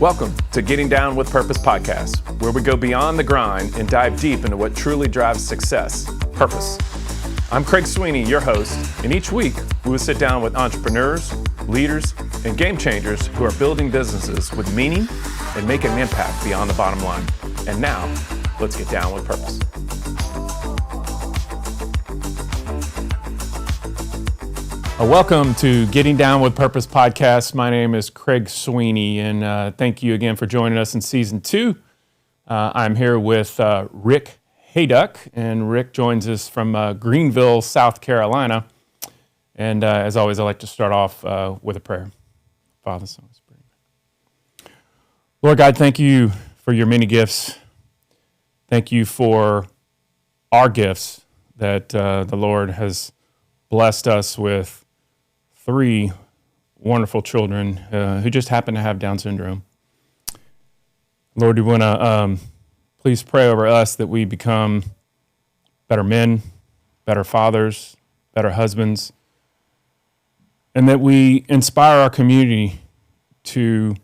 Welcome to Getting Down with Purpose podcast, where we go beyond the grind and dive deep into what truly drives success, purpose. I'm Craig Sweeney, your host, and each week we will sit down with entrepreneurs, leaders, and game changers who are building businesses with meaning and making an impact beyond the bottom line. And now, let's get down with purpose. Welcome to Getting Down with Purpose podcast. My name is Craig Sweeney, and thank you again for joining us in season 2. I'm here with Rick Hayduk, and Rick joins us from Greenville, South Carolina. And as always, I'd like to start off with a prayer. Father, Son, Spirit. Lord God, thank you for your many gifts. Thank you for our gifts that the Lord has blessed us with 3 wonderful children who just happen to have Down syndrome. Lord, we want to please pray over us that we become better men, better fathers, better husbands, and that we inspire our community to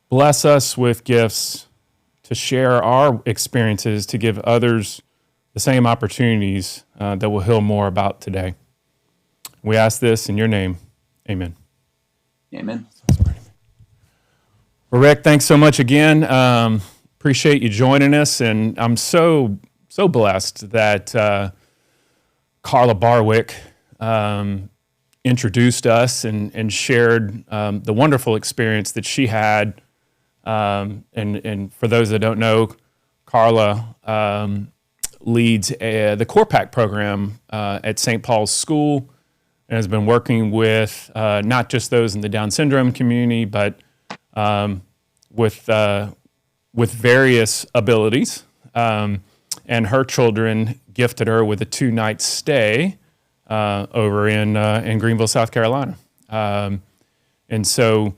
bless us with gifts, to share our experiences, to give others the same opportunities that we'll hear more about today. We ask this in your name. Amen. Amen. Well, Rick, thanks so much again. Appreciate you joining us, and I'm so blessed that Carla Barwick introduced us and shared the wonderful experience that she had. And for those that don't know, Carla leads the Core Pack program at St. Paul's School, and has been working with not just those in the Down syndrome community, but with various abilities. And her children gifted her with a 2-night stay over in Greenville, South Carolina. And so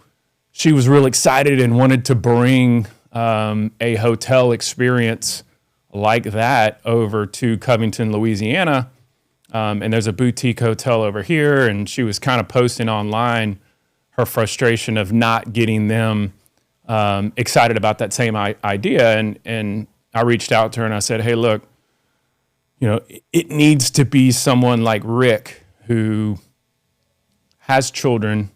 she was real excited and wanted to bring a hotel experience like that over to Covington, Louisiana. And there's a boutique hotel over here, and she was kind of posting online her frustration of not getting them excited about that same idea. And I reached out to her and I said, hey, look, it needs to be someone like Rick who has children,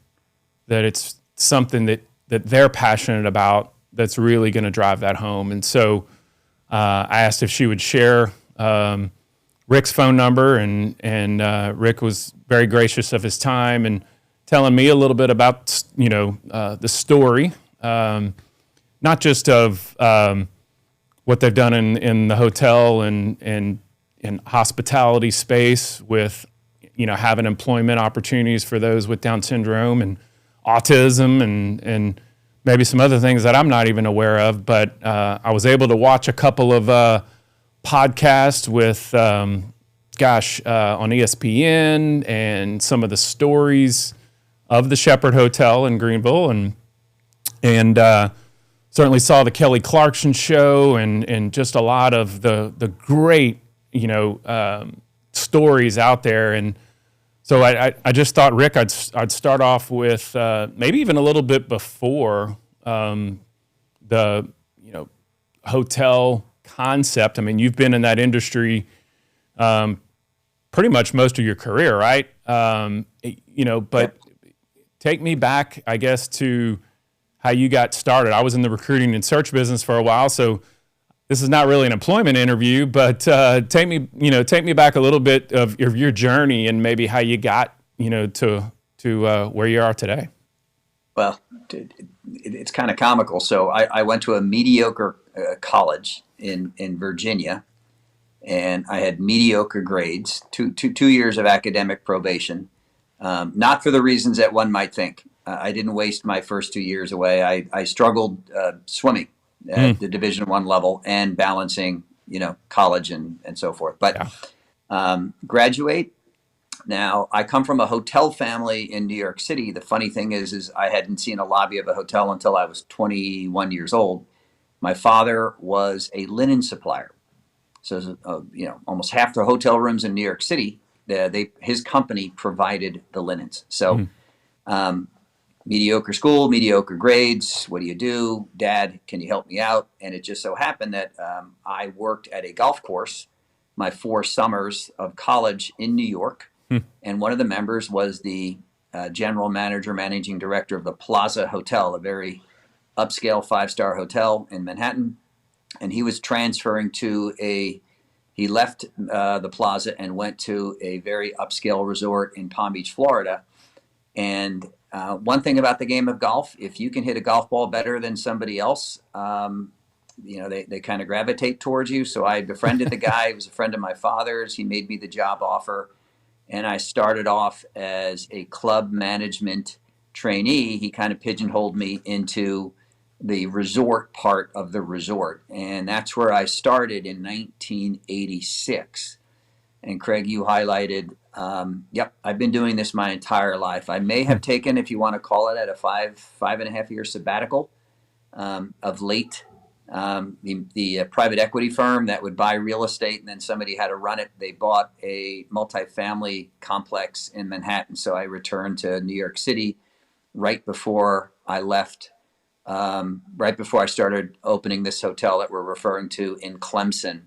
that it's something that they're passionate about that's really going to drive that home. And so I asked if she would share Rick's phone number, and Rick was very gracious of his time and telling me a little bit about the story, not just of what they've done in the hotel and hospitality space with having employment opportunities for those with Down syndrome and autism and maybe some other things that I'm not even aware of, but I was able to watch a couple of podcasts with, on ESPN, and some of the stories of the Shepherd Hotel in Greenville, and certainly saw the Kelly Clarkson show and just a lot of the great stories out there. And so I just thought, Rick, I'd start off with maybe even a little bit before the hotel concept. I mean, you've been in that industry pretty much most of your career, right? But take me back, I guess, to how you got started. I was in the recruiting and search business for a while, so this is not really an employment interview, but take me back a little bit of your journey and maybe how you got to where you are today. Well, it's kind of comical. So I went to a mediocre college in Virginia, and I had mediocre grades, two years of academic probation, not for the reasons that one might think. I didn't waste my first 2 years away. I struggled swimming at the Division I level and balancing, college and so forth. But graduate. Now, I come from a hotel family in New York City. The funny thing is I hadn't seen a lobby of a hotel until I was 21 years old. My father was a linen supplier. So, almost half the hotel rooms in New York City, his company provided the linens. So mediocre school, mediocre grades. What do you do? Dad, can you help me out? And it just so happened that I worked at a golf course my 4 summers of college in New York. And one of the members was the general manager, managing director of the Plaza Hotel, a very upscale 5-star hotel in Manhattan. And he was transferring he left the Plaza and went to a very upscale resort in Palm Beach, Florida. And one thing about the game of golf, if you can hit a golf ball better than somebody else, they kind of gravitate towards you. So I befriended the guy. He was a friend of my father's. He made me the job offer. And I started off as a club management trainee. He kind of pigeonholed me into the resort part of the resort. And that's where I started in 1986. And Craig, you highlighted, yep, I've been doing this my entire life. I may have taken, if you want to call it, at a 5.5 year sabbatical of late. The private equity firm that would buy real estate and then somebody had to run it. They bought a multifamily complex in Manhattan. So I returned to New York City right before I left, right before I started opening this hotel that we're referring to in Clemson,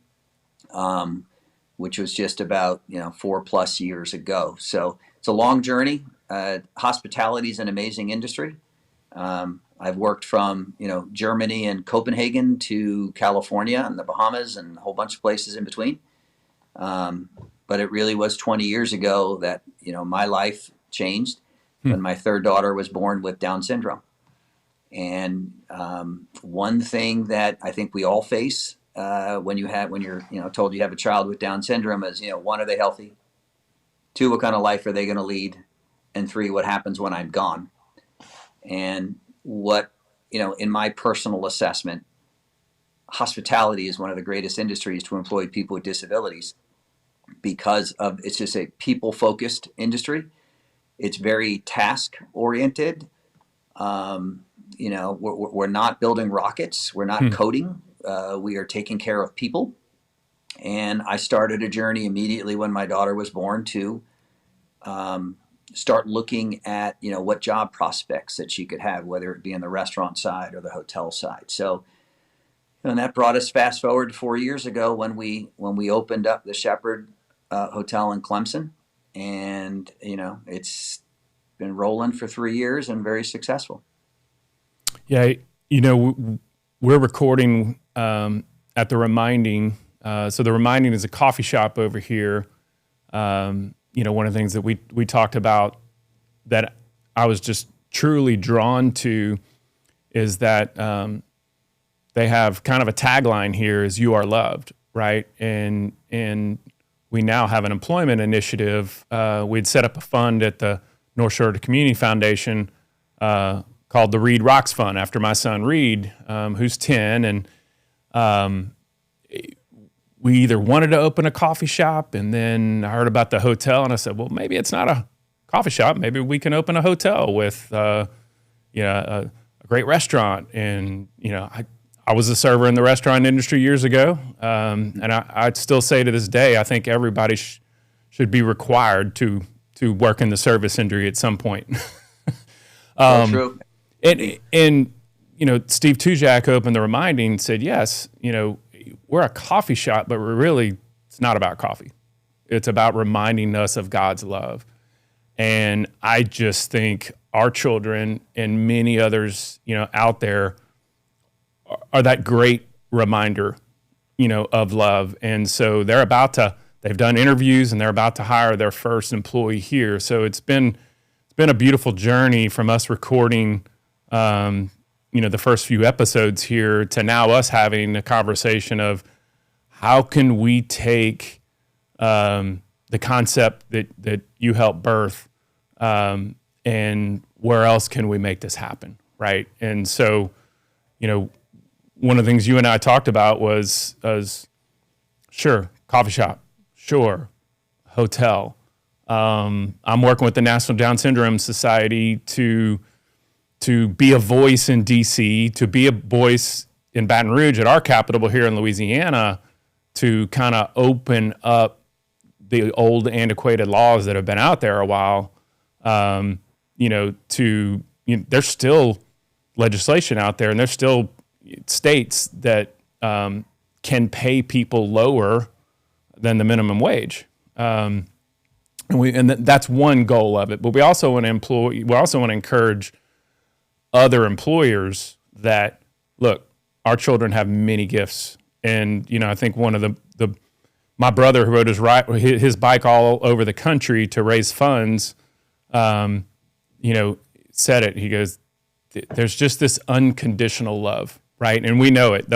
which was just about 4+ years ago. So it's a long journey. Hospitality is an amazing industry. I've worked from Germany and Copenhagen to California and the Bahamas and a whole bunch of places in between. But it really was 20 years ago that my life changed when my third daughter was born with Down syndrome. And one thing that I think we all face when you're told you have a child with Down syndrome is, 1, are they healthy? 2, what kind of life are they going to lead? And 3, what happens when I'm gone? And in my personal assessment, hospitality is one of the greatest industries to employ people with disabilities because it's just a people-focused industry. It's very task-oriented. We're not building rockets. We're not coding. We are taking care of people. And I started a journey immediately when my daughter was born to start looking at, what job prospects that she could have, whether it be in the restaurant side or the hotel side. So, and that brought us fast forward to 4 years ago when we opened up the Shepherd Hotel in Clemson. And, it's been rolling for 3 years and very successful. Yeah, we're recording at the Reminding. So the Reminding is a coffee shop over here. One of the things that we talked about that I was just truly drawn to is that they have kind of a tagline here is "You are loved," right? And we now have an employment initiative. We'd set up a fund at the North Shore Community Foundation called the Reed Rocks Fund after my son Reed, who's 10, and we either wanted to open a coffee shop, and then I heard about the hotel, and I said, well, maybe it's not a coffee shop. Maybe we can open a hotel with, a great restaurant. And, I was a server in the restaurant industry years ago. And I'd still say to this day, I think everybody should be required to work in the service industry at some point. True. And Steve Tujak opened the Reminding, said, yes, we're a coffee shop, but it's not about coffee. It's about reminding us of God's love. And I just think our children and many others, out there are that great reminder, of love. And so they've done interviews and they're about to hire their first employee here. So it's been a beautiful journey from us recording, the first few episodes here to now us having a conversation of how can we take the concept that you helped birth and where else can we make this happen, right? And so, one of the things you and I talked about was sure, coffee shop, sure, hotel. I'm working with the National Down Syndrome Society to be a voice in DC, to be a voice in Baton Rouge at our capital here in Louisiana, to kind of open up the old antiquated laws that have been out there a while, to there's still legislation out there, and there's still states that can pay people lower than the minimum wage. That's one goal of it. But we also want to encourage other employers that, look, our children have many gifts. And, I think one of my brother, who rode his bike all over the country to raise funds, said it. He goes, there's just this unconditional love, right? And we know it.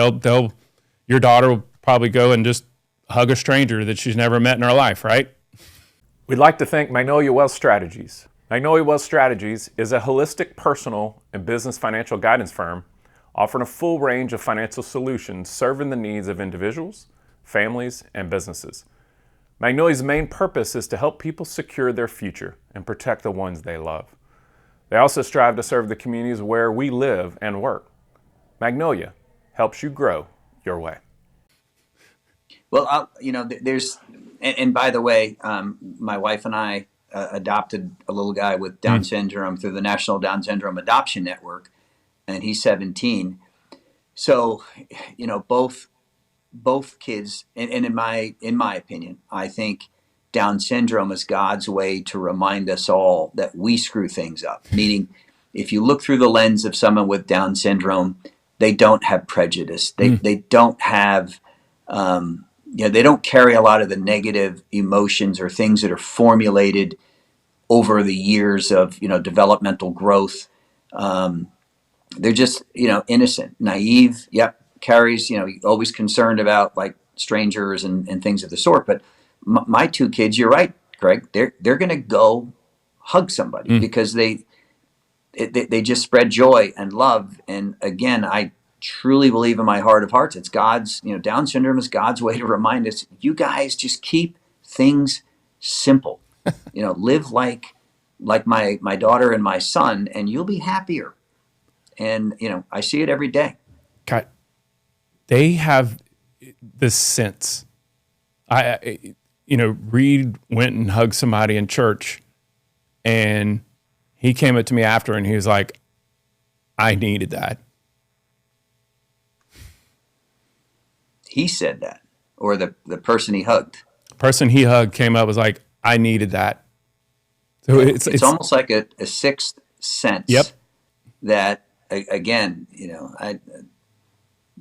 Your daughter will probably go and just hug a stranger that she's never met in her life, right? We'd like to thank Magnolia Wealth Strategies. Magnolia Wealth Strategies is a holistic personal and business financial guidance firm offering a full range of financial solutions serving the needs of individuals, families, and businesses. Magnolia's main purpose is to help people secure their future and protect the ones they love. They also strive to serve the communities where we live and work. Magnolia helps you grow your way. Well, there's, and by the way, my wife and I adopted a little guy with Down syndrome through the National Down Syndrome Adoption Network, and he's 17. So, both kids, and in my opinion, I think Down syndrome is God's way to remind us all that we screw things up. Meaning, if you look through the lens of someone with Down syndrome, they don't have prejudice. They don't have, they don't carry a lot of the negative emotions or things that are formulated over the years of, developmental growth. They're just, innocent, naive. Yep. Carries, always concerned about like strangers and things of the sort. But my two kids, you're right, Greg, they're going to go hug somebody because they just spread joy and love. And again, I truly believe in my heart of hearts, it's God's, Down syndrome is God's way to remind us, you guys just keep things simple, live like my daughter and my son, and you'll be happier. And, I see it every day. God, they have this sense. Reed went and hugged somebody in church, and he came up to me after, and he was like, I needed that. He said that, or the person he hugged? The person he hugged came up, was like, I needed that. So it's almost like a sixth sense. Yep. That, again,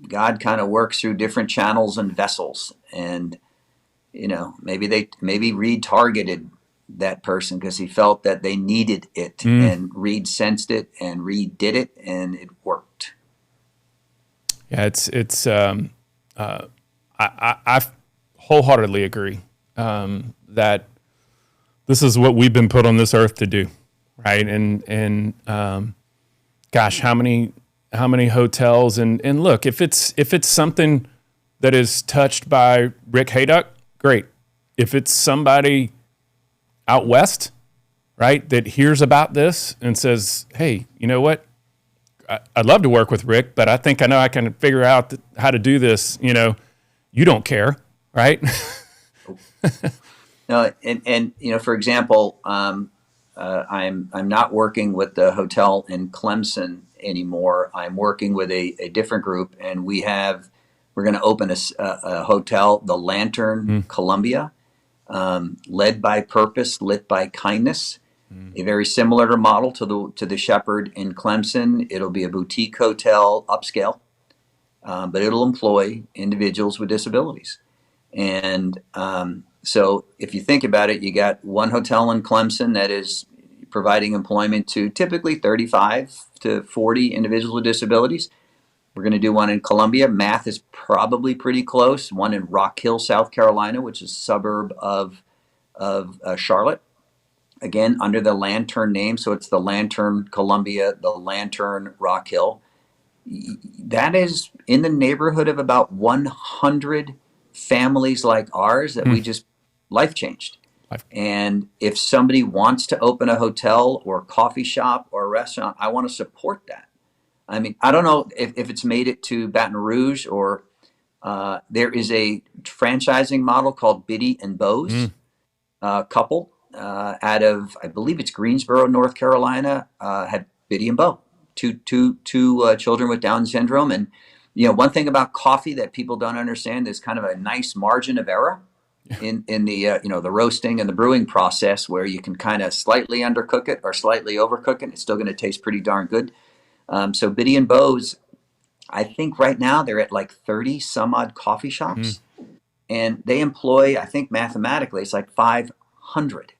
God kind of works through different channels and vessels, and maybe Reed targeted that person because he felt that they needed it, and Reed sensed it, and Reed did it, and it worked. Yeah, I wholeheartedly agree that this is what we've been put on this earth to do, right? And gosh, how many hotels and look, if it's something that is touched by Rick Hayduk, great. If it's somebody out west, right, that hears about this and says, hey, you know what? I'd love to work with Rick, but I think I know I can figure out how to do this. You don't care, right? No, and for example, I'm not working with the hotel in Clemson anymore. I'm working with a different group, and we're going to open a hotel, the Lantern Columbia, led by purpose, lit by kindness. A very similar model to the Shepherd in Clemson. It'll be a boutique hotel, upscale, but it'll employ individuals with disabilities. And so if you think about it, you got one hotel in Clemson that is providing employment to typically 35 to 40 individuals with disabilities. We're going to do one in Columbia. Math is probably pretty close. One in Rock Hill, South Carolina, which is a suburb of Charlotte. Again, under the Lantern name, so it's the Lantern Columbia, the Lantern Rock Hill. That is in the neighborhood of about 100 families like ours that we just life changed. And if somebody wants to open a hotel or a coffee shop or a restaurant, I want to support that. I mean, I don't know if it's made it to Baton Rouge, or there is a franchising model called Biddy and Bose couple out of, I believe it's Greensboro, North Carolina, had Biddy and Bo, two children with Down syndrome. And, one thing about coffee that people don't understand is kind of a nice margin of error in the, the roasting and the brewing process, where you can kind of slightly undercook it or slightly overcook it. It's still going to taste pretty darn good. So Biddy and Bo's, I think right now they're at like 30 some odd coffee shops, and they employ, I think mathematically, it's like 500.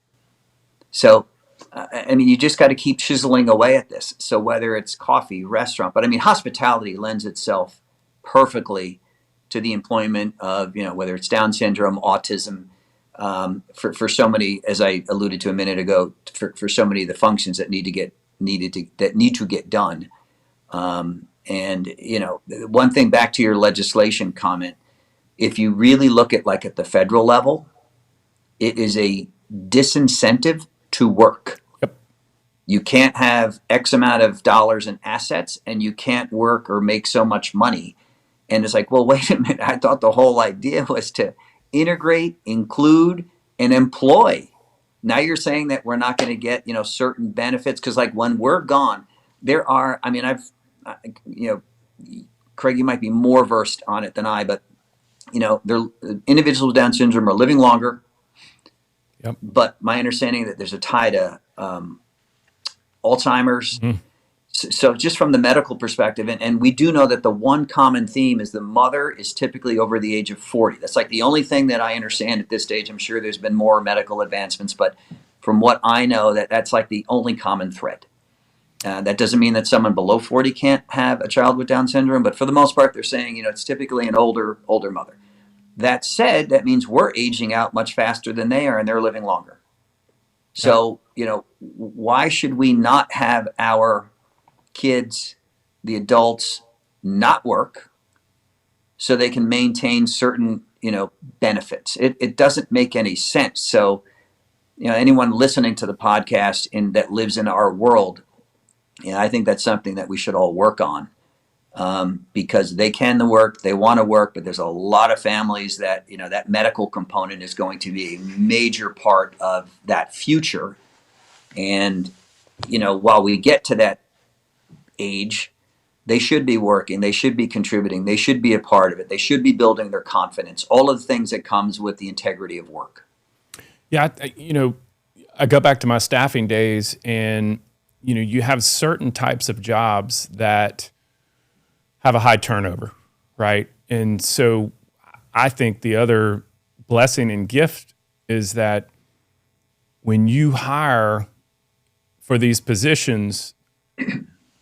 So, I mean, you just got to keep chiseling away at this. So whether it's coffee, restaurant, but I mean, hospitality lends itself perfectly to the employment of, whether it's Down syndrome, autism, for so many, as I alluded to a minute ago, for so many of the functions that need to get done. And one thing, back to your legislation comment, if you really look at like at the federal level, it is a disincentive to work. Yep. You can't have X amount of dollars in assets, and you can't work or make so much money. And it's like, well, wait a minute. I thought the whole idea was to integrate, include, and employ. Now you're saying that we're not going to get, certain benefits, because like when we're gone, there are, I mean, Craig, you might be more versed on it than I, but individuals with Down syndrome are living longer. Yep. But my understanding that there's a tie to Alzheimer's. So just from the medical perspective, and we do know that the one common theme is the mother is typically over the age of 40. That's like the only thing that I understand at this stage. I'm sure there's been more medical advancements, but from what I know, that's like the only common thread. That doesn't mean that someone below 40 can't have a child with Down syndrome, but for the most part, they're saying, it's typically an older mother. That said, that means we're aging out much faster than they are, and they're living longer. So, why should we not have our kids, the adults, not work so they can maintain certain, benefits? It doesn't make any sense. So, anyone listening to the podcast that lives in our world, I think that's something that we should all work on. Because they can work, they want to work, but there's a lot of families that, that medical component is going to be a major part of that future. And, while we get to that age, they should be working, they should be contributing, they should be a part of it, they should be building their confidence, all of the things that comes with the integrity of work. Yeah, I go back to my staffing days, and, you have certain types of jobs that have a high turnover, right? And so I think the other blessing and gift is that when you hire for these positions,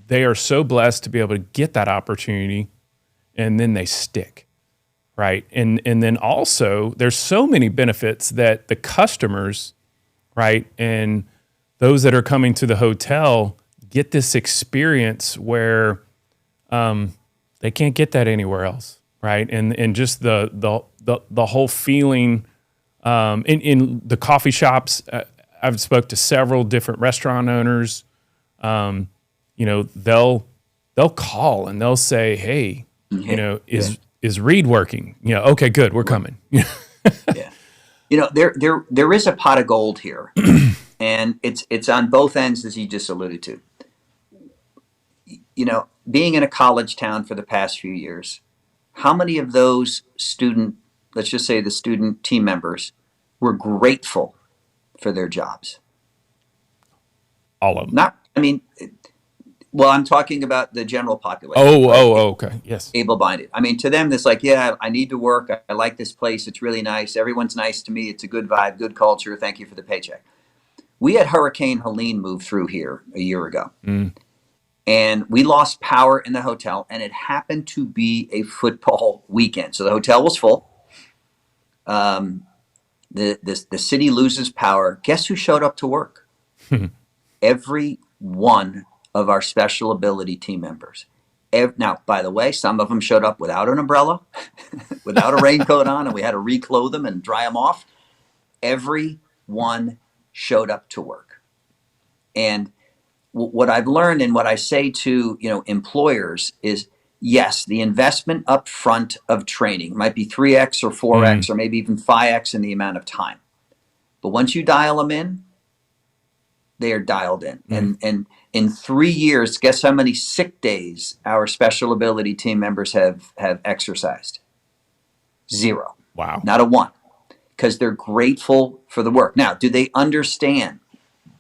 they are so blessed to be able to get that opportunity, and then they stick, right? And then also there's so many benefits that the customers, right, and those that are coming to the hotel get this experience where they can't get that anywhere else, right? And just the whole feeling in the coffee shops. I've spoke to several different restaurant owners. They'll call and they'll say, "Hey, is Reed working? Okay, good, we're coming." Yeah. There is a pot of gold here, and it's on both ends, as you just alluded to. Being in a college town for the past few years, how many of those let's just say the student team members, were grateful for their jobs? All of them. I'm talking about the general population. Okay. Yes. Able-bodied. To them, it's like, yeah, I need to work. I like this place. It's really nice. Everyone's nice to me. It's a good vibe, good culture. Thank you for the paycheck. We had Hurricane Helene move through here a year ago. And we lost power in the hotel, and it happened to be a football weekend. So the hotel was full. The city loses power. Guess who showed up to work? Every one of our special ability team members. Now, by the way, some of them showed up without an umbrella, without a raincoat on, and we had to reclothe them and dry them off. Every one showed up to work. And what I've learned, and what I say to employers, is yes, the investment up front of training might be 3x or 4x or maybe even 5x in the amount of time. But once you dial them in, they are dialed in. And in 3 years, guess how many sick days our special ability team members have exercised? 0. Wow. Not a 1. Because they're grateful for the work. Now, do they understand?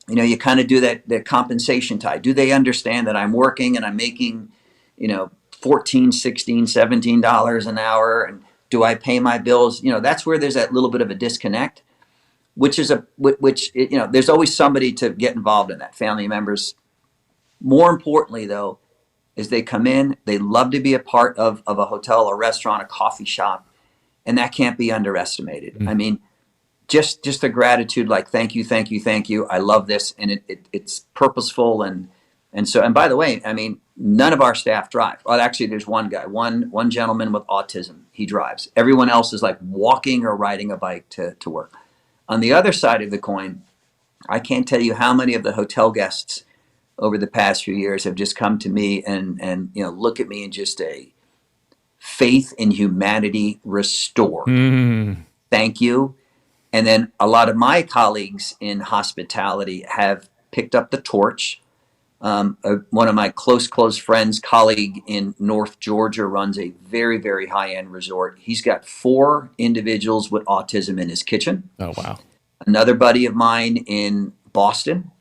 You kind of do that compensation tie. Do they understand that I'm working and I'm making, $14, $16, $17 an hour? And do I pay my bills? That's where there's that little bit of a disconnect, which there's always somebody to get involved in that, family members. More importantly, though, is they come in, they love to be a part of a hotel, a restaurant, a coffee shop, and that can't be underestimated. I mean, just the gratitude, like, thank you, thank you, thank you. I love this. And it's purposeful. And by the way, I mean, none of our staff drive. Well, actually, there's one guy, one gentleman with autism. He drives. Everyone else is like walking or riding a bike to work. On the other side of the coin, I can't tell you how many of the hotel guests over the past few years have just come to me and look at me and just a faith in humanity restored. Thank you. And then a lot of my colleagues in hospitality have picked up the torch. One of my close friends, colleague in North Georgia, runs a very, very high-end resort. He's got 4 individuals with autism in his kitchen. Oh, wow. Another buddy of mine in Boston,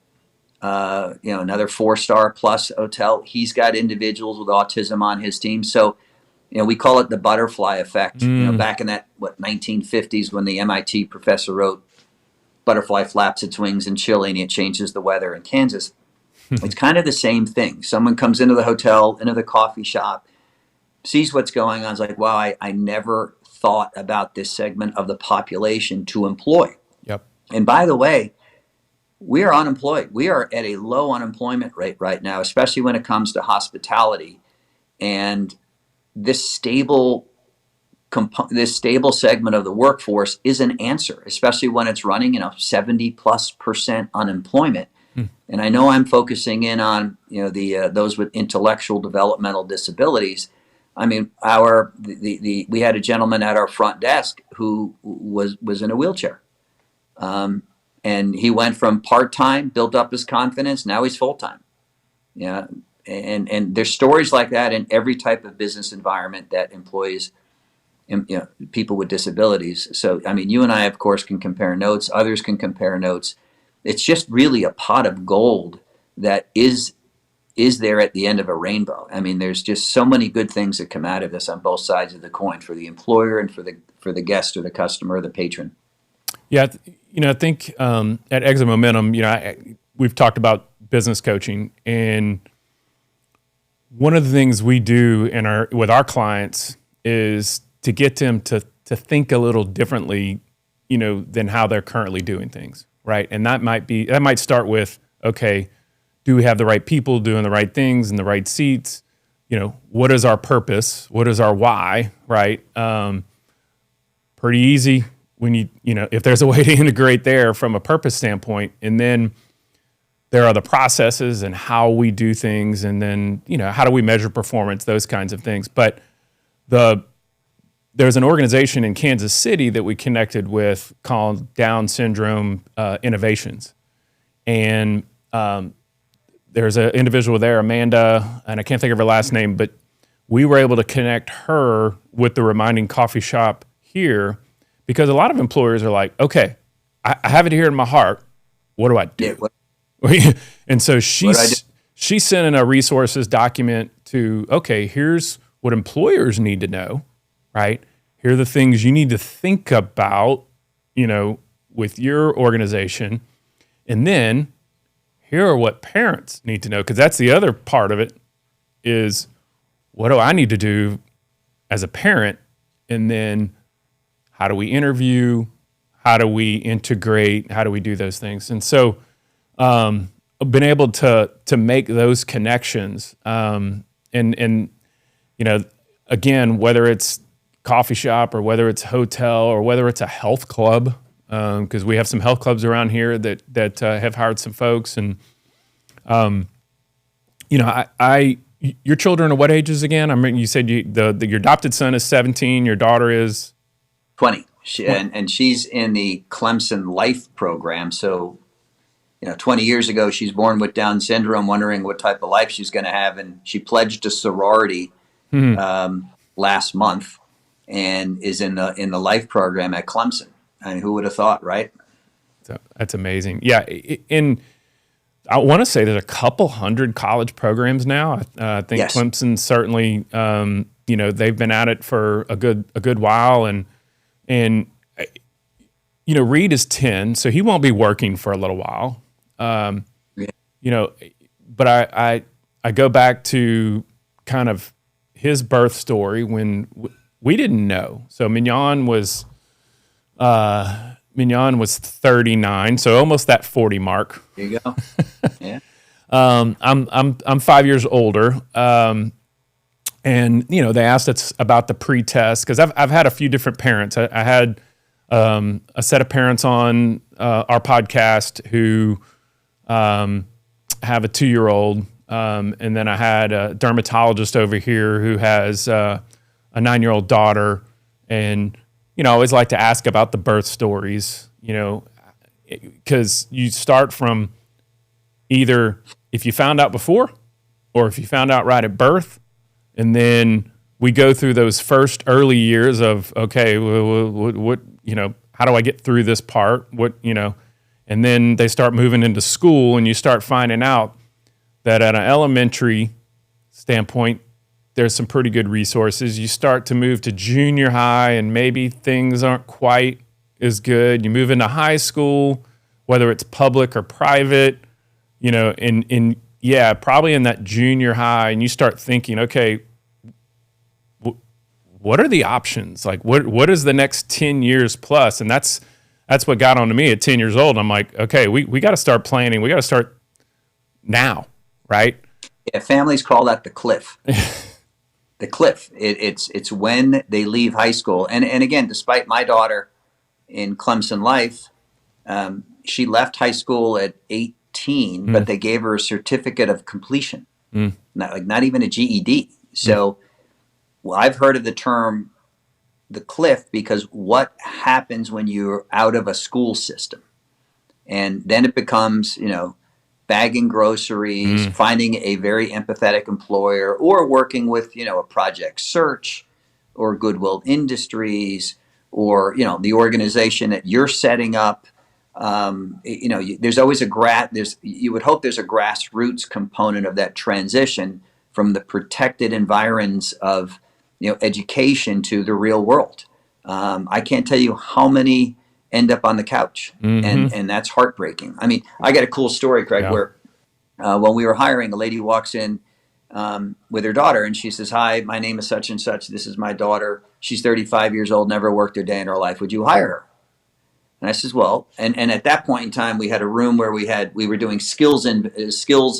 another 4-star plus hotel. He's got individuals with autism on his team. So, we call it the butterfly effect. Back in that 1950s, when the MIT professor wrote, "Butterfly flaps its wings in Chile and it changes the weather in Kansas." It's kind of the same thing. Someone comes into the hotel, into the coffee shop, sees what's going on, is like, "Wow, I never thought about this segment of the population to employ." Yep. And by the way, we are unemployed. We are at a low unemployment rate right now, especially when it comes to hospitality. And this stable segment of the workforce is an answer, especially when it's running 70+% unemployment. And I know I'm focusing in on those with intellectual developmental disabilities. I mean, we had a gentleman at our front desk who was in a wheelchair, and he went from part-time, built up his confidence. Now he's full-time. Yeah. And there's stories like that in every type of business environment that employs people with disabilities. So, I mean, you and I, of course, can compare notes. Others can compare notes. It's just really a pot of gold that is there at the end of a rainbow. I mean, there's just so many good things that come out of this on both sides of the coin, for the employer and for the guest or the customer or the patron. Yeah, I think at Exit Momentum, we've talked about business coaching, and one of the things we do with our clients is to get them to think a little differently, than how they're currently doing things, right? And that might start with, okay, do we have the right people doing the right things in the right seats? What is our purpose? What is our why, right? Pretty easy when if there's a way to integrate there from a purpose standpoint, and then there are the processes and how we do things, and then, how do we measure performance, those kinds of things. But there's an organization in Kansas City that we connected with called Down Syndrome Innovations. And there's an individual there, Amanda, and I can't think of her last name, but we were able to connect her with the Reminding Coffee Shop here, because a lot of employers are like, okay, I have it here in my heart. What do I do? And so she sent in a resources document to, okay, here's what employers need to know, right? Here are the things you need to think about, with your organization. And then here are what parents need to know, because that's the other part of it, is what do I need to do as a parent? And then how do we interview? How do we integrate? How do we do those things? And so I've been able to make those connections. And again, whether it's coffee shop or whether it's hotel or whether it's a health club, because we have some health clubs around here that have hired some folks. And, your children are what ages again? I mean, you said your adopted son is 17, your daughter is 20. And she's in the Clemson Life program. So, 20 years ago, she's born with Down syndrome, wondering what type of life she's going to have. And she pledged a sorority last month and is in the life program at Clemson. I mean, who would have thought, right? So that's amazing. Yeah. I want to say there's a couple hundred college programs now. I think Yes. Clemson certainly, they've been at it for a good while, and Reed is 10, so he won't be working for a little while. Yeah. But I go back to kind of his birth story when we didn't know. So Mignon was 39, so almost that 40 mark. There you go. Yeah. I'm 5 years older, and they asked us about the pre-test because I've had a few different parents. I had a set of parents on our podcast who have a 2-year-old, and then I had a dermatologist over here who has a 9-year-old daughter, and I always like to ask about the birth stories, because you start from either if you found out before or if you found out right at birth, and then we go through those first early years of, okay, what how do I get through this part? And then they start moving into school, and you start finding out that at an elementary standpoint, there's some pretty good resources. You start to move to junior high, and maybe things aren't quite as good. You move into high school, whether it's public or private, probably in that junior high, and you start thinking, okay, what are the options? Like, what is the next 10 years plus? And that's what got onto me at 10 years old. I'm like, okay, we got to start planning. We got to start now, right? Yeah, families call that the cliff. The cliff. It's when they leave high school. And again, despite my daughter in Clemson life, she left high school at 18, but they gave her a certificate of completion, not even a GED. So I've heard of the term the cliff because what happens when you're out of a school system? And then it becomes, bagging groceries, finding a very empathetic employer, or working with, a Project Search or Goodwill Industries or, the organization that you're setting up. There's always you would hope there's a grassroots component of that transition from the protected environs of, education to the real world. I can't tell you how many end up on the couch, and that's heartbreaking. I mean, I got a cool story, Craig, where when we were hiring, a lady walks in with her daughter, and she says, "Hi, my name is such and such. This is my daughter. She's 35 years old, never worked a day in her life. Would you hire her?" And I says, "Well," and at that point in time, we had a room where we were doing skills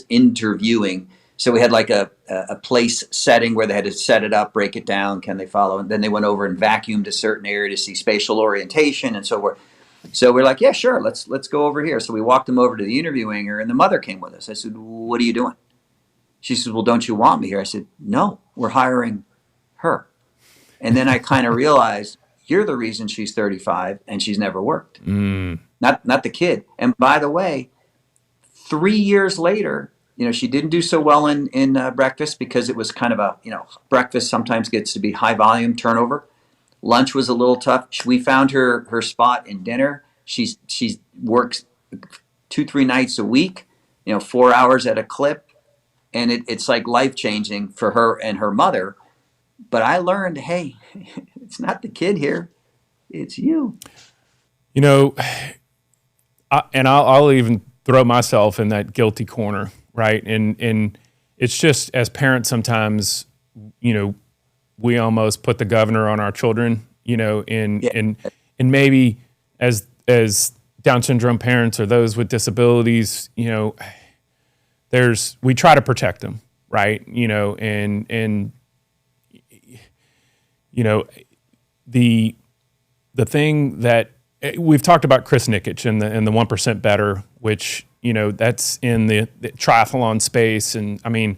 interviewing. So we had like a place setting where they had to set it up, break it down, can they follow? And then they went over and vacuumed a certain area to see spatial orientation and so forth. So we're like, yeah, sure, let's go over here. So we walked them over to the interviewing her, and the mother came with us. I said, "What are you doing?" She says, "Well, don't you want me here?" I said, "No, we're hiring her." And then I kind of realized, you're the reason she's 35 and she's never worked. Not the kid. And by the way, 3 years later, she didn't do so well in breakfast because it was kind of breakfast sometimes gets to be high volume turnover. Lunch was a little tough. We found her spot in dinner. She works 2-3 nights a week, 4 hours at a clip. And it's like life-changing for her and her mother. But I learned, hey, it's not the kid here. It's you. I'll even throw myself in that guilty corner, right? And it's just, as parents sometimes, we almost put the governor on our children, and maybe as Down syndrome parents or those with disabilities, we try to protect them, right? The thing that we've talked about, Chris Nikic and the 1% Better, which that's in the triathlon space, and I mean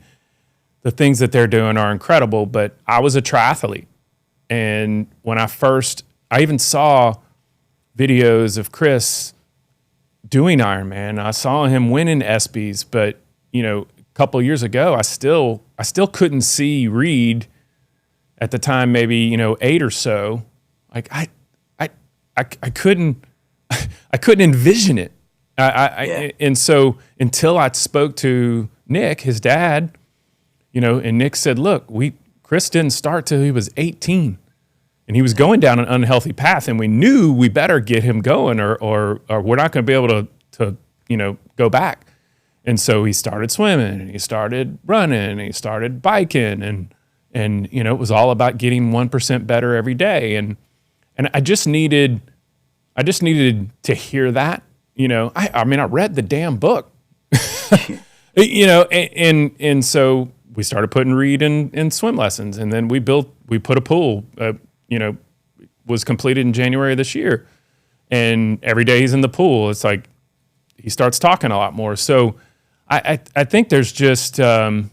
the things that they're doing are incredible. But I was a triathlete, and when I even saw videos of Chris doing Ironman. I saw him winning ESPYs, but a couple of years ago, I still couldn't see Reed at the time, maybe 8 or so. Like I couldn't I couldn't envision it. And so until I spoke to Nick, his dad, and Nick said, "Look, Chris didn't start till he was 18, and he was going down an unhealthy path, and we knew we better get him going, or we're not going to be able to go back." And so he started swimming, and he started running, and he started biking, and it was all about getting 1% better every day, and I just needed to hear that. I mean, I read the damn book, and so we started putting Reed in swim lessons, and then we put a pool, was completed in January of this year. And every day he's in the pool, it's like he starts talking a lot more. So I think there's just, again,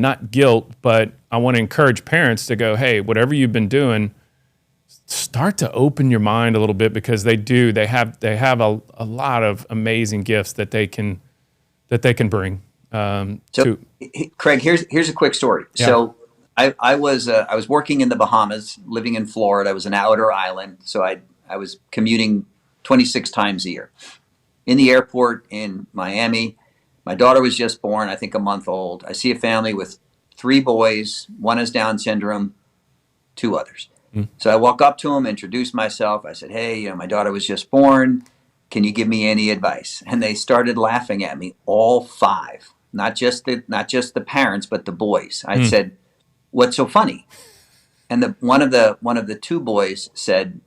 not guilt, but I want to encourage parents to go, hey, whatever you've been doing, start to open your mind a little bit, because they have a lot of amazing gifts that they can bring. Craig, here's a quick story. Yeah. So I was working in the Bahamas, living in Florida. I was an outer island, so I was commuting 26 times a year. In the airport in Miami, my daughter was just born, I think a month old. I see a family with 3 boys. One has Down syndrome, 2 others. So I walk up to them, introduce myself. I said, "Hey, my daughter was just born. Can you give me any advice?" And they started laughing at me, all 5, not just the parents, but the boys. I said, "What's so funny?" And one of the 2 boys said,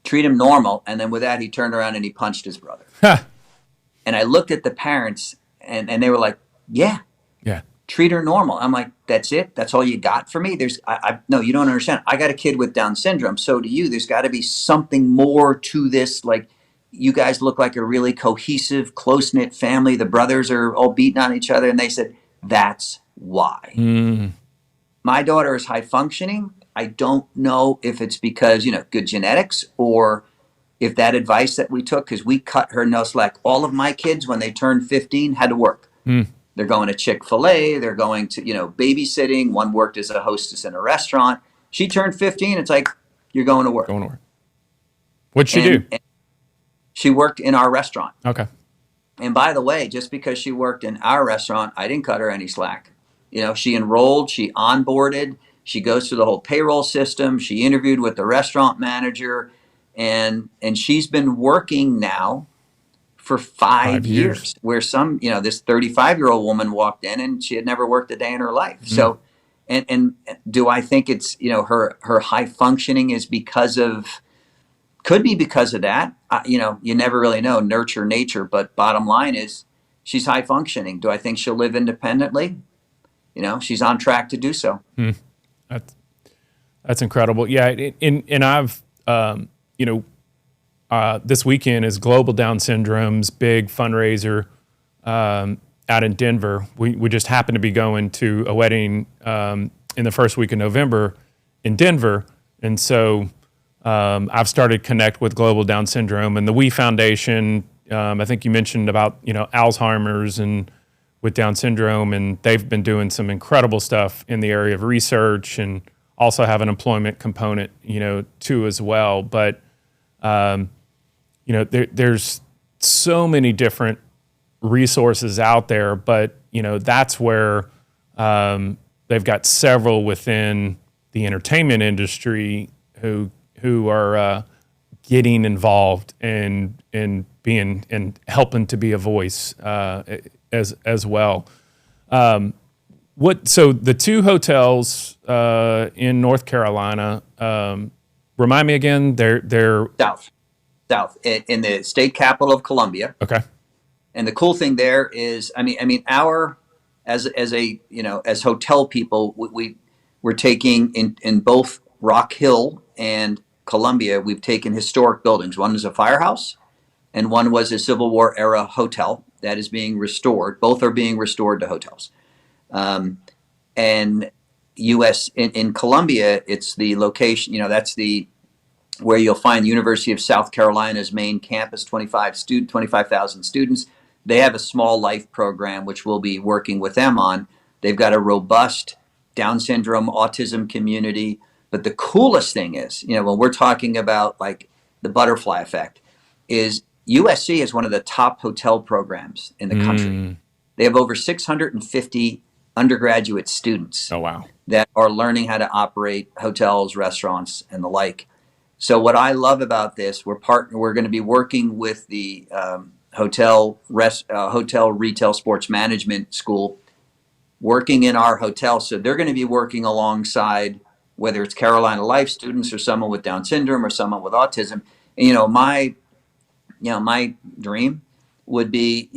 "Treat him normal." And then with that, he turned around and he punched his brother. And I looked at the parents, and they were like, yeah. Treat her normal. I'm like, that's it? That's all you got for me? No, you don't understand. I got a kid with Down syndrome. So do you. There's got to be something more to this. Like, you guys look like a really cohesive, close-knit family. The brothers are all beating on each other. And they said, that's why. My daughter is high functioning. I don't know if it's because, good genetics, or if that advice that we took, because we cut her no slack. All of my kids, when they turned 15, had to work. They're going to Chick-fil-A. They're going to, babysitting. One worked as a hostess in a restaurant. She turned 15. It's like, you're going to work. What'd she do? And she worked in our restaurant. Okay. And by the way, just because she worked in our restaurant, I didn't cut her any slack. She enrolled, she onboarded, she goes through the whole payroll system. She interviewed with the restaurant manager, and she's been working now for 5 years, where this 35-year-old woman walked in and she had never worked a day in her life. So, and do I think it's, her high functioning is could be because of that. You never really know, nurture nature, but bottom line is she's high functioning. Do I think she'll live independently? She's on track to do so. That's incredible. Yeah. And I've, this weekend is Global Down Syndrome's big fundraiser out in Denver. We just happened to be going to a wedding in the first week of November in Denver. And so I've started connect with Global Down Syndrome and the We Foundation. I think you mentioned about, Alzheimer's and with Down syndrome, and they've been doing some incredible stuff in the area of research, and also have an employment component, too, as well. But there's so many different resources out there, but that's where they've got several within the entertainment industry who are getting involved and being and helping to be a voice as well. So the 2 hotels in North Carolina, remind me again, they're south in the state capital of Columbia. Okay. And the cool thing there is, as hotel people, we're taking in both Rock Hill and Columbia, we've taken historic buildings. One is a firehouse, and one was a Civil War era hotel that is being restored. Both are being restored to hotels. And in Columbia, it's the location, that's the where you'll find the University of South Carolina's main campus, 25,000 students. They have a small life program, which we'll be working with them on. They've got a robust Down syndrome, autism community. But the coolest thing is, when we're talking about like the butterfly effect, is USC is one of the top hotel programs in the country. They have over 650 undergraduate students Oh, wow. that are learning how to operate hotels, restaurants, and the like. So what I love about this, we're going to be working with the hotel retail sports management school, working in our hotel. So they're going to be working alongside whether it's Carolina Life students or someone with Down syndrome or someone with autism. And, my dream would be,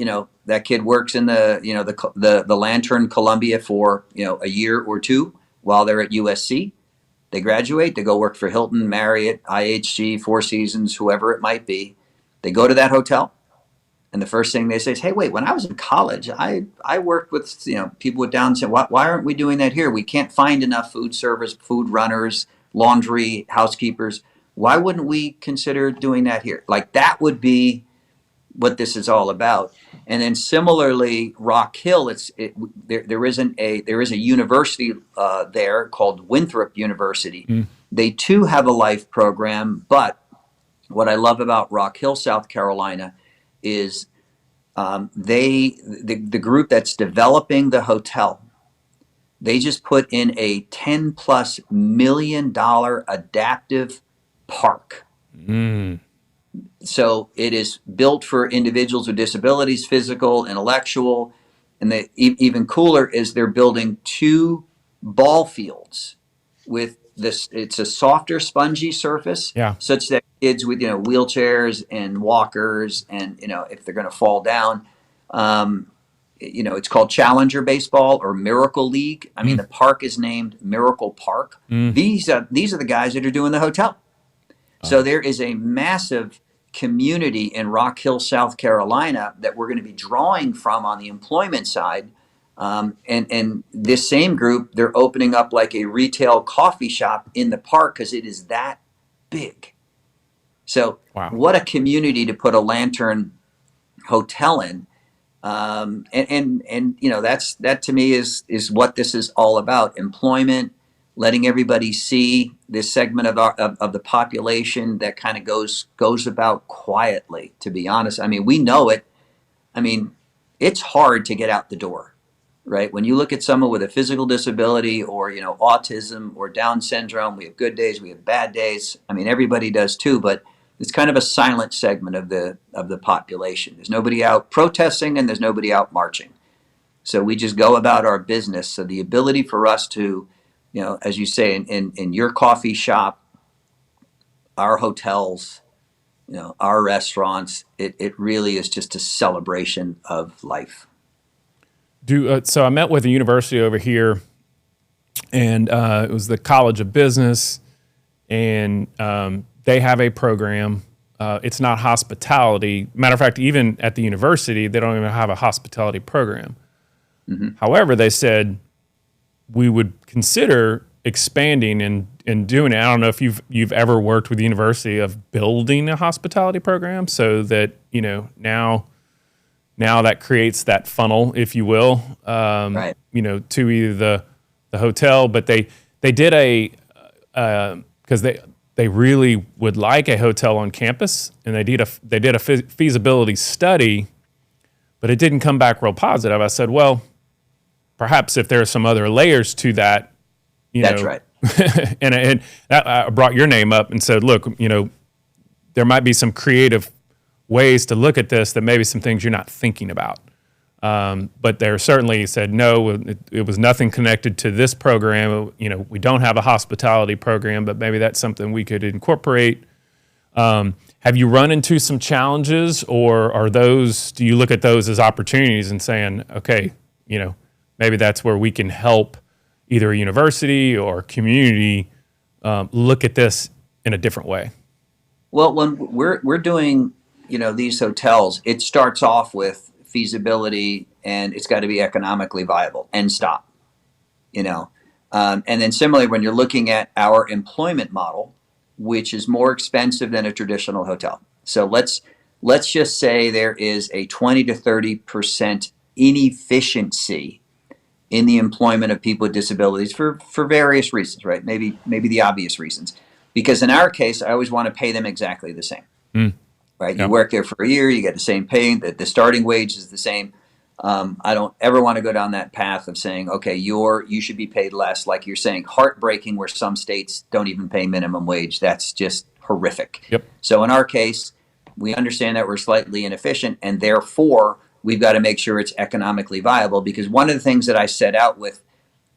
that kid works in the Lantern Columbia for, a year or two while they're at USC. They graduate, they go work for Hilton, Marriott, IHG, Four Seasons, whoever it might be. They go to that hotel, and the first thing they say is, "Hey, wait, when I was in college, I worked with people with Down syndrome. Why aren't we doing that here? We can't find enough food servers, food runners, laundry, housekeepers. Why wouldn't we consider doing that here?" Like that would be what this is all about. And then similarly, Rock Hill, there is a university there called Winthrop University. They too have a life program, but what I love about Rock Hill, South Carolina, is the group that's developing the hotel, they just put in a $10+ million adaptive park. So it is built for individuals with disabilities, physical, intellectual. And even cooler is they're building 2 ball fields with this. It's a softer, spongy surface, such that kids with wheelchairs and walkers, and if they're going to fall down, it's called Challenger Baseball or Miracle League. I mean, the park is named Miracle Park. These are the guys that are doing the hotel. So there is a massive community in Rock Hill, South Carolina, that we're going to be drawing from on the employment side. And this same group, they're opening up like a retail coffee shop in the park because it is that big. So What a community to put a Lantern hotel in. That to me is what this is all about: employment, letting everybody see this segment of the population that kind of goes about quietly. To be honest, I mean, we know it. I mean, it's hard to get out the door, right? When you look at someone with a physical disability or autism or Down syndrome, we have good days, we have bad days. I mean, everybody does too, but it's kind of a silent segment of the population. There's nobody out protesting and there's nobody out marching. So we just go about our business. So the ability for us to, as you say, in your coffee shop, our hotels, our restaurants, it really is just a celebration of life. So I met with a university over here, and it was the College of Business, and they have a program. It's not hospitality. Matter of fact, even at the university, they don't even have a hospitality program. However, they said we would consider expanding and doing it. I don't know if you've ever worked with the university of building a hospitality program, so that now that creates that funnel, if you will, Right. To either the hotel. But they did because they really would like a hotel on campus, and they did a feasibility study, but it didn't come back real positive. I said, well, perhaps if there are some other layers to that, That's right. and I brought your name up and said, look, there might be some creative ways to look at this, that maybe some things you're not thinking about. But there certainly said, no, it was nothing connected to this program. We don't have a hospitality program, but maybe that's something we could incorporate. Have you run into some challenges, or do you look at those as opportunities and saying, okay, maybe that's where we can help either a university or community look at this in a different way? Well, when we're doing, these hotels, it starts off with feasibility, and it's got to be economically viable, and stop. And then similarly, when you're looking at our employment model, which is more expensive than a traditional hotel. So let's just say there is a 20 to 30% inefficiency in the employment of people with disabilities for various reasons, right? Maybe the obvious reasons. Because in our case, I always want to pay them exactly the same, right? You Yep. work there for a year, you get the same pay, the starting wage is the same. I don't ever want to go down that path of saying, okay, you should be paid less. Like you're saying, heartbreaking where some states don't even pay minimum wage. That's just horrific. Yep. So in our case, we understand that we're slightly inefficient, and therefore we've got to make sure it's economically viable. Because one of the things that I set out with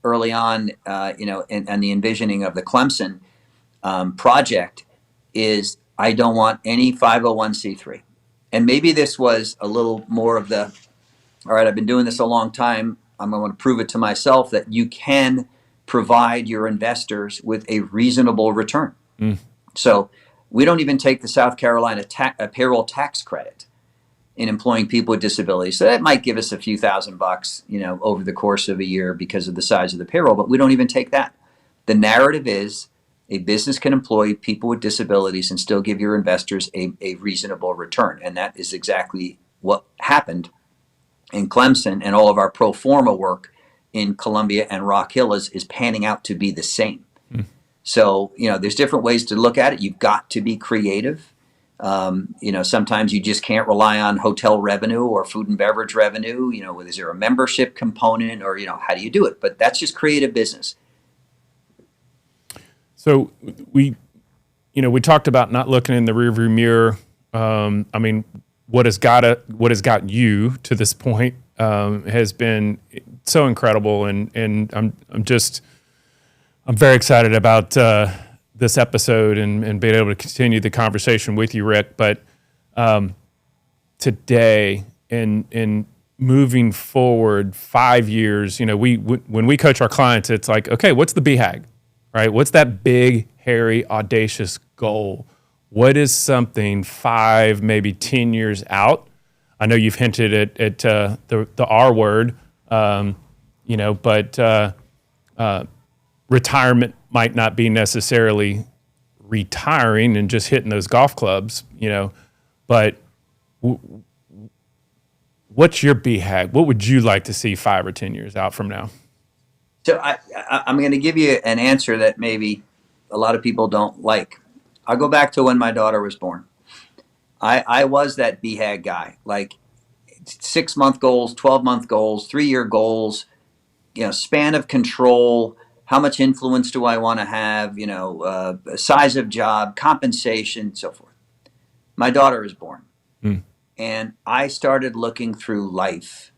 early on, and the envisioning of the Clemson project is I don't want any 501c3. And maybe this was a little more of the, all right, I've been doing this a long time. I'm going to prove it to myself that you can provide your investors with a reasonable return. So we don't even take the South Carolina payroll tax credit in employing people with disabilities. So that might give us a few $1,000s, over the course of a year because of the size of the payroll, but we don't even take that. The narrative is a business can employ people with disabilities and still give your investors a reasonable return. And that is exactly what happened in Clemson, and all of our pro forma work in Columbia and Rock Hill is panning out to be the same. So, there's different ways to look at it. You've got to be creative. Sometimes you just can't rely on hotel revenue or food and beverage revenue. Is there a membership component, or, how do you do it? But that's just creative business. So we talked about not looking in the rearview mirror. What has got you to this point has been so incredible, and I'm very excited about this episode and being able to continue the conversation with you, Rick. But today, in moving forward 5 years, when we coach our clients, it's like, okay, what's the BHAG, right? What's that big, hairy, audacious goal? What is something 5, maybe 10 years out? I know you've hinted at the R word, but retirement might not be necessarily retiring and just hitting those golf clubs, but what's your BHAG? What would you like to see 5 or 10 years out from now? So I'm going to give you an answer that maybe a lot of people don't like. I'll go back to when my daughter was born. I was that BHAG guy, like 6-month goals, 12-month goals, 3-year goals, span of control. How much influence do I want to have? Size of job, compensation, so forth. My daughter is born, and I started looking through life.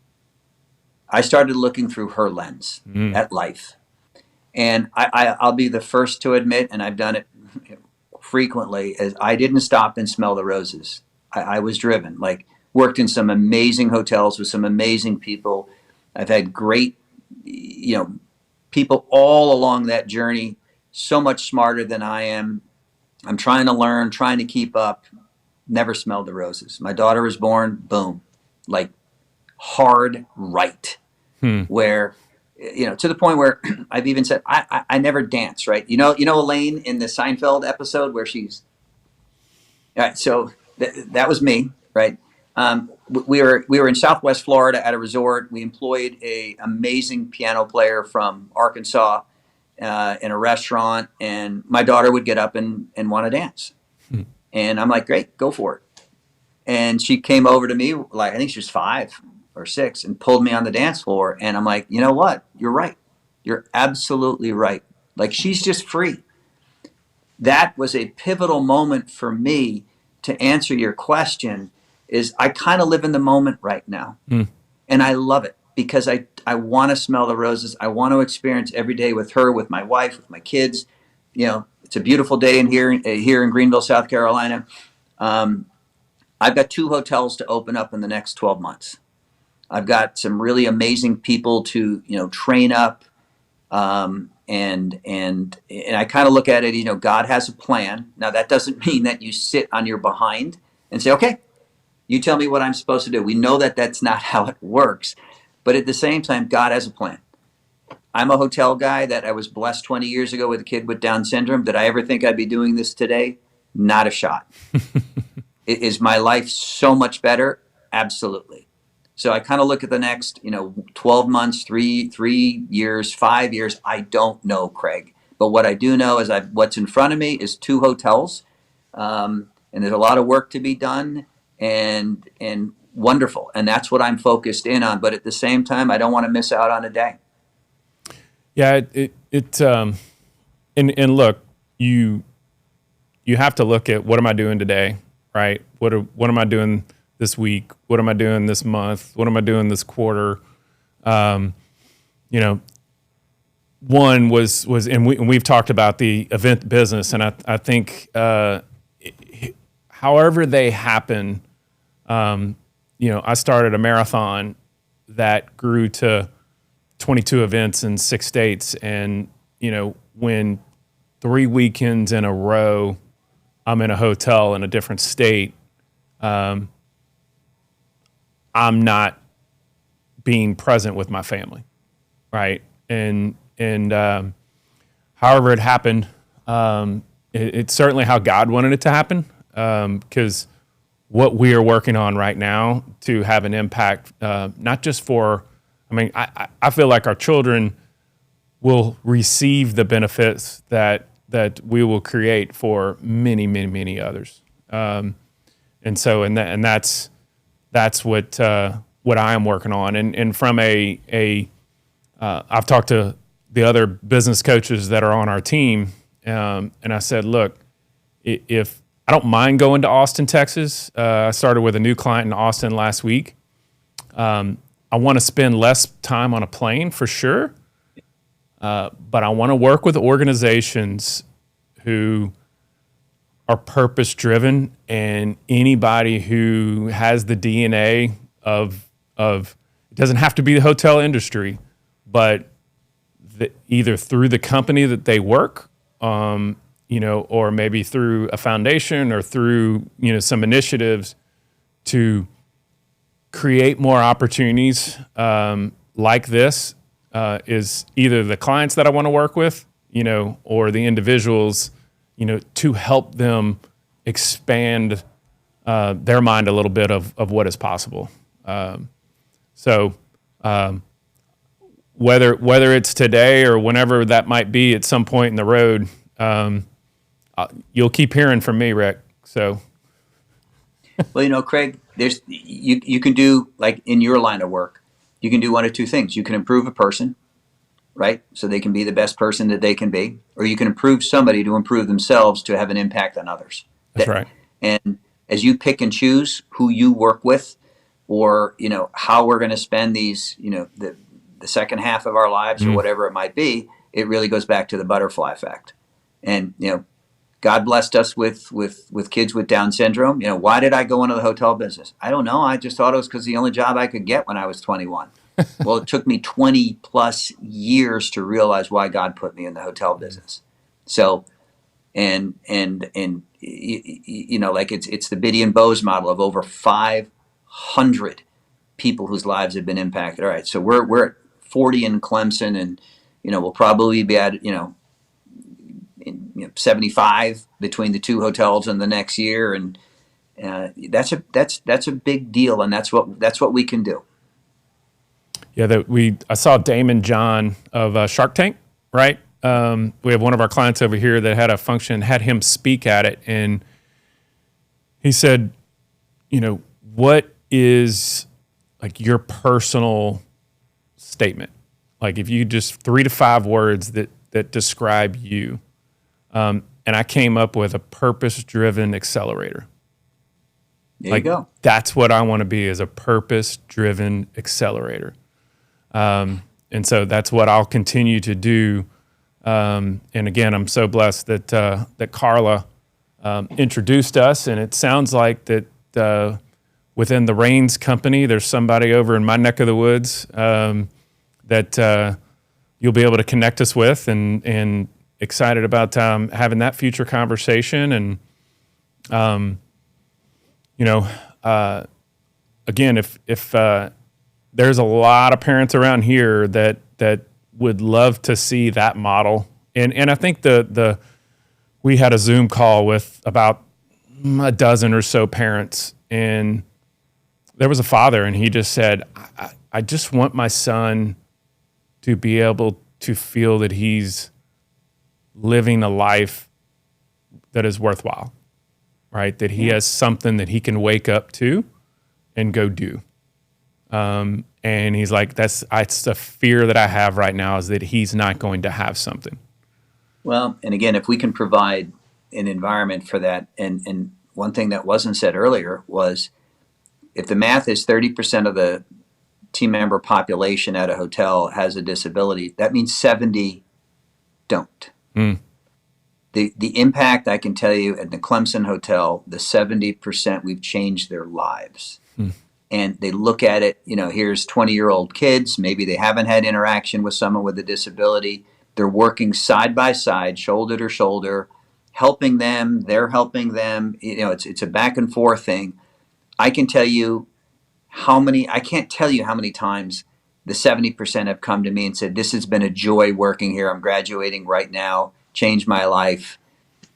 I started looking through her lens at life, and I'll be the first to admit, and I've done it frequently, is I didn't stop and smell the roses. I was driven. Like, worked in some amazing hotels with some amazing people. I've had great, people all along that journey, so much smarter than I am. I'm trying to learn, trying to keep up. Never smelled the roses. My daughter was born, boom, like hard right, where, to the point where I've even said, I never dance, right? Elaine in the Seinfeld episode where she's, all right, so that was me, right? We were in Southwest Florida at a resort. We employed a amazing piano player from Arkansas in a restaurant, and my daughter would get up and want to dance. And I'm like, great, go for it. And she came over to me, like, I think she was 5 or 6, and pulled me on the dance floor. And I'm like, you know what? You're right. You're absolutely right. Like, she's just free. That was a pivotal moment for me to answer your question. Is I kind of live in the moment right now. And I love it because I want to smell the roses. I want to experience every day with her, with my wife, with my kids. It's a beautiful day here in Greenville, South Carolina. I've got 2 hotels to open up in the next 12 months. I've got some really amazing people to, train up. And I kind of look at it, God has a plan. Now, that doesn't mean that you sit on your behind and say, okay, you tell me what I'm supposed to do. We know that that's not how it works. But at the same time, God has a plan. I'm a hotel guy that I was blessed 20 years ago with a kid with Down syndrome. Did I ever think I'd be doing this today? Not a shot. Is my life so much better? Absolutely. So I kind of look at the next, 12 months, 3 years, 5 years. I don't know, Craig. But what I do know is what's in front of me is 2 hotels, and there's a lot of work to be done, and wonderful. And that's what I'm focused in on. But at the same time, I don't want to miss out on a day. Yeah, and look, you have to look at what am I doing today, right? What am I doing this week? What am I doing this month? What am I doing this quarter? One was, and we've talked about the event business, and I think however they happen, I started a marathon that grew to 22 events in 6 states, and when 3 weekends in a row I'm in a hotel in a different state, I'm not being present with my family, right? And however it happened, it's certainly how God wanted it to happen, because what we are working on right now to have an impact, not just for, I feel like our children will receive the benefits that we will create for many, many, many others. And that's what I am working on. And from I've talked to the other business coaches that are on our team, and I said, look, if I don't mind going to Austin, Texas. I started with a new client in Austin last week. I want to spend less time on a plane for sure, but I want to work with organizations who are purpose-driven, and anybody who has the DNA of it doesn't have to be the hotel industry, but either through the company that they work, or maybe through a foundation or through, some initiatives to create more opportunities like this, is either the clients that I want to work with, or the individuals, to help them expand their mind a little bit of what is possible. Whether it's today or whenever that might be at some point in the road, you'll keep hearing from me, Rick. So, Well, Craig, you can do, like in your line of work, you can do one of two things. You can improve a person, right? So they can be the best person that they can be, or you can improve somebody to improve themselves to have an impact on others. That's right. And as you pick and choose who you work with, or, how we're going to spend these, the second half of our lives or whatever it might be, it really goes back to the butterfly effect. And, God blessed us with kids with Down syndrome. Why did I go into the hotel business? I don't know. I just thought it was because the only job I could get when I was 21. Well, it took me 20 plus years to realize why God put me in the hotel business. So, and like it's the Biddy and Bose model of over 500 people whose lives have been impacted. All right. So we're at 40 in Clemson, and, we'll probably be at, 75 between the 2 hotels in the next year, and that's a big deal, and that's what we can do. Yeah, I saw Damon John of Shark Tank, right? We have one of our clients over here that had a function, had him speak at it, and he said, what is like your personal statement? Like if you just 3 to 5 words that describe you. And I came up with a purpose-driven accelerator. There you go. That's what I want to be, is a purpose-driven accelerator. And so that's what I'll continue to do. And again, I'm so blessed that Carla introduced us, and it sounds like that within the Rains company, there's somebody over in my neck of the woods that you'll be able to connect us with, and excited about having that future conversation. And, again, if there's a lot of parents around here that would love to see that model. And I think we had a Zoom call with about a dozen or so parents, and there was a father, and he just said, I just want my son to be able to feel that he's living a life that is worthwhile, right? That he has something that he can wake up to and go do. And he's like, it's a fear that I have right now, is that he's not going to have something. Well, and again, if we can provide an environment for that, and one thing that wasn't said earlier was, if the math is 30% of the team member population at a hotel has a disability, that means 70 don't. The impact, I can tell you, at the Clemson Hotel, the 70%, we've changed their lives. And they look at it, here's 20-year-old kids, maybe they haven't had interaction with someone with a disability. They're working side by side, shoulder to shoulder, helping them, they're helping them. It's a back and forth thing. I can't tell you how many times the 70% have come to me and said, this has been a joy working here. I'm graduating right now, changed my life.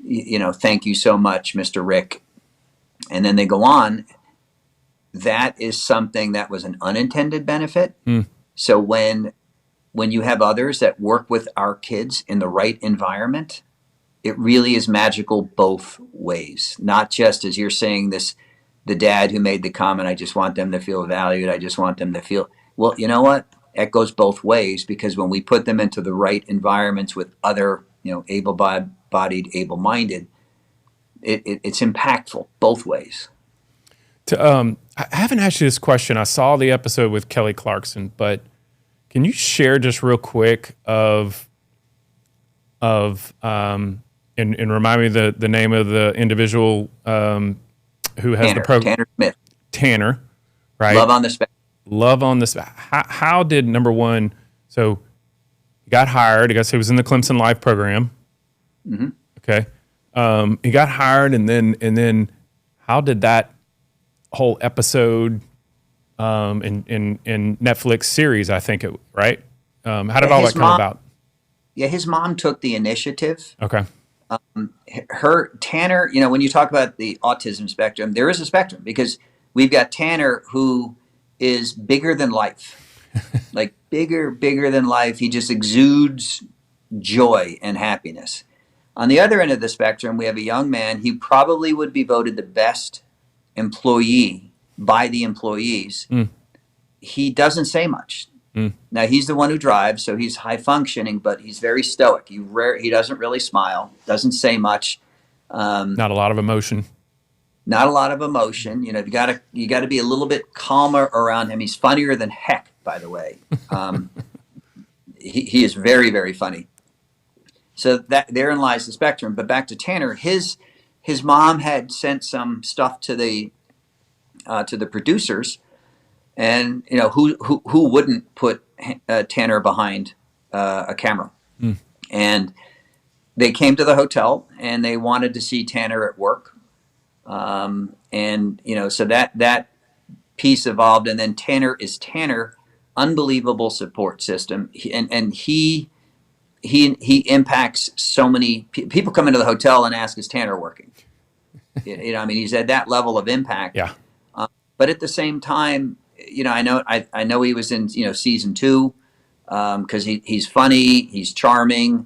Thank you so much, Mr. Rick. And then they go on. That is something that was an unintended benefit. So when you have others that work with our kids in the right environment, it really is magical both ways. Not just, as you're saying, the dad who made the comment, I just want them to feel valued. I just want them to feel, well, you know what? It goes both ways, because when we put them into the right environments with other, able-bodied, able-minded, it's impactful both ways. I haven't asked you this question. I saw the episode with Kelly Clarkson, but can you share just real quick and remind me the name of the individual who has the program? Tanner Smith. Tanner, right? Love on the Spectrum. Love on the Spectrum. How did, number one, so he got hired, I guess he was in the Clemson Live program. Okay. He got hired, and then how did that whole episode in Netflix series, I think right? How did all that come about? Yeah, his mom took the initiative. Okay. Tanner, when you talk about the autism spectrum, there is a spectrum, because we've got Tanner, who is bigger than life, like bigger than life. He just exudes joy and happiness. On the other end of the spectrum, we have a young man. He probably would be voted the best employee by the employees. He doesn't say much. Now, he's the one who drives, so he's high functioning, but he's very stoic. He doesn't really smile, doesn't say much. Not a lot of emotion. Not a lot of emotion. You got to be a little bit calmer around him. He's funnier than heck, by the way. He is very, very funny. So that therein lies the spectrum. But back to Tanner, his mom had sent some stuff to the producers, and who wouldn't put Tanner behind a camera? And they came to the hotel, and they wanted to see Tanner at work. So that piece evolved, and then Tanner is Tanner, unbelievable support system. He impacts so many people. Come into the hotel and ask, is Tanner working? He's at that level of impact. Yeah. But at the same time, I know he was in, season 2, because he's funny, he's charming,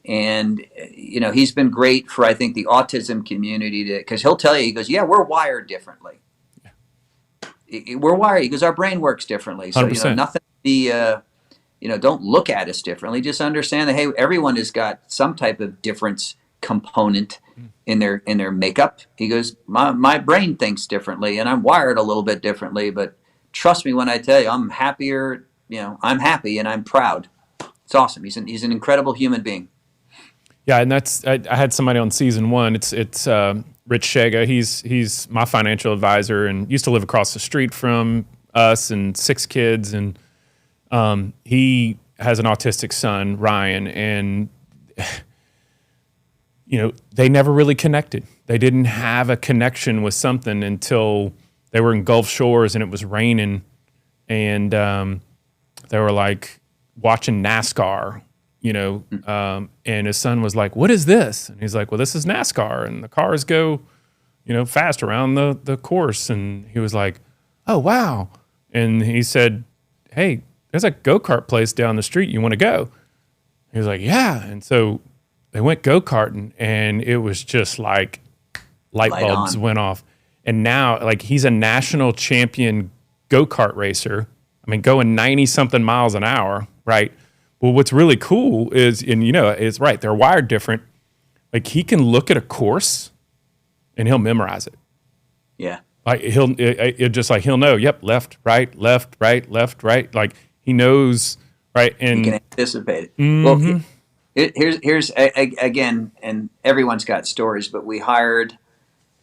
and, he's been great for, I think, the autism community, because he'll tell you, he goes, yeah, we're wired differently. We're wired. He goes, our brain works differently. So, 100%. Nothing to be, don't look at us differently. Just understand that, hey, everyone has got some type of difference component in their makeup. He goes, my brain thinks differently, and I'm wired a little bit differently, but trust me when I tell you, I'm happier. I'm happy and I'm proud. It's awesome. He's an incredible human being. Yeah, and I had somebody on season 1. It's Rich Shega. He's my financial advisor and used to live across the street from us, and 6 kids, and he has an autistic son, Ryan, and they never really connected. They didn't have a connection with something until they were in Gulf Shores and it was raining, and they were like, watching NASCAR, and his son was like, "What is this?" And he's like, "Well, this is NASCAR, and the cars go, fast around the course." And he was like, "Oh, wow." And he said, "Hey, there's a go-kart place down the street. You want to go?" He was like, "Yeah." And so they went go-karting, and it was just like light bulbs went off. And now, like, he's a national champion go-kart racer. I mean, going 90 something miles an hour, right? Well, what's really cool is, it's right, they're wired different. Like, he can look at a course and he'll memorize it. Yeah. Like, he'll know, yep, left, right, left, right, left, right. Like, he knows, right? And You can anticipate it. Mm-hmm. Well, here's again, and everyone's got stories, but we hired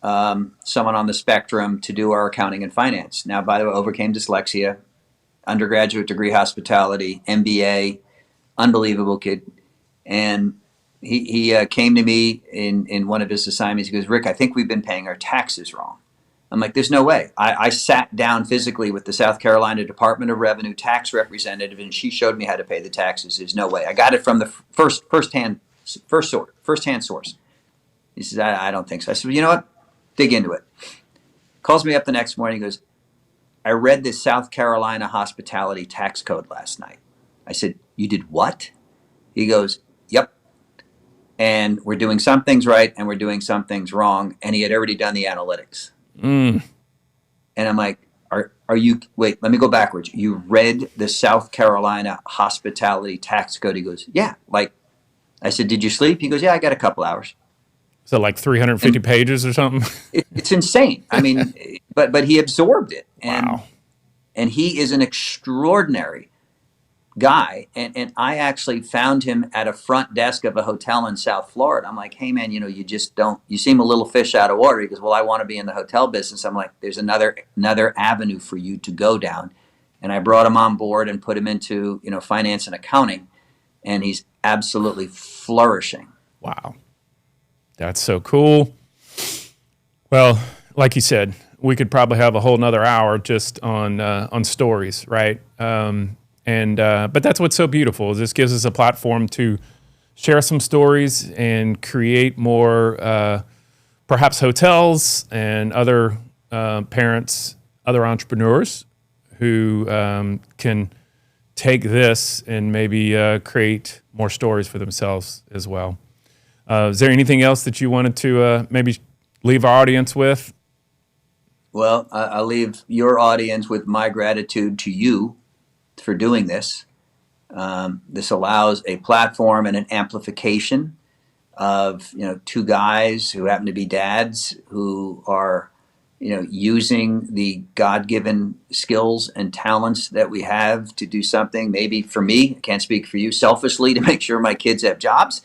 someone on the spectrum to do our accounting and finance. Now, by the way, overcame dyslexia, undergraduate degree hospitality, MBA, unbelievable kid. And he came to me in one of his assignments. He goes, "Rick, I think we've been paying our taxes wrong." I'm like, "There's no way." I sat down physically with the South Carolina Department of Revenue tax representative, and she showed me how to pay the taxes. There's no way. I got it from the first-hand source. He says, I don't think so. I said, "Well, you know what? Dig into it." Calls me up the next morning. He goes, "I read the South Carolina hospitality tax code last night." I said, "You did what?" He goes, "Yep. And we're doing some things right and we're doing some things wrong." And he had already done the analytics. And I'm like, are you, wait, let me go backwards. You read the South Carolina hospitality tax code? He goes, "Yeah." Like, I said, "Did you sleep?" He goes, "Yeah, I got a couple hours." So like 350 pages or something? It's insane. I mean, but he absorbed it. Wow. And he is an extraordinary guy. And I actually found him at a front desk of a hotel in South Florida. I'm like, "Hey man, you seem a little fish out of water." He goes, "Well, I want to be in the hotel business." I'm like, "There's another avenue for you to go down." And I brought him on board and put him into, finance and accounting. And he's absolutely flourishing. Wow. That's so cool. Well, like you said, we could probably have a whole nother hour just on stories, right? But that's what's so beautiful is this gives us a platform to share some stories and create more, perhaps hotels and other parents, other entrepreneurs who can take this and maybe create more stories for themselves as well. Is there anything else that you wanted to maybe leave our audience with? Well, I'll leave your audience with my gratitude to you for doing this. This allows a platform and an amplification of two guys who happen to be dads who are using the God-given skills and talents that we have to do something. Maybe for me, I can't speak for you, selfishly to make sure my kids have jobs.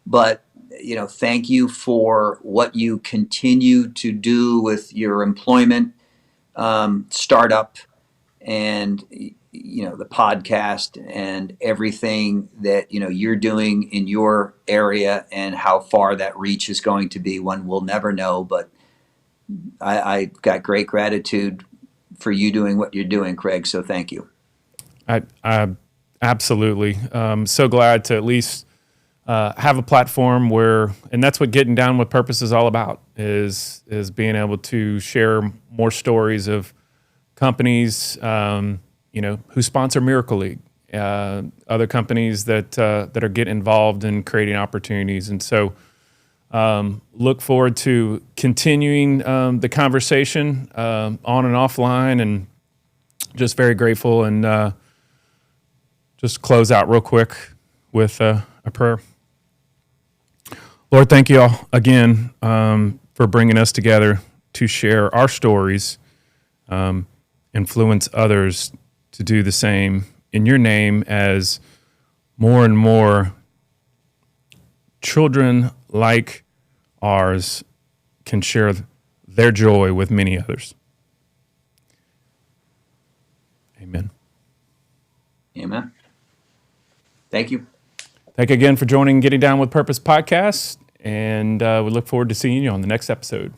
But thank you for what you continue to do with your employment startup and the podcast and everything that you're doing in your area, and how far that reach is going to be, one will never know. But I got great gratitude for you doing what you're doing, Craig. So thank you. I absolutely. So glad to at least have a platform where, and that's what Getting Down with Purpose is all about, is being able to share more stories of companies, who sponsor Miracle League, other companies that are getting involved in creating opportunities. And so look forward to continuing the conversation on and offline, and just very grateful. And just close out real quick with a prayer. Lord, thank you all again for bringing us together to share our stories, influence others to do the same in your name, as more and more children like ours can share their joy with many others. Amen. Amen. Thank you. Thank you again for joining Getting Down with Purpose podcast, and we look forward to seeing you on the next episode.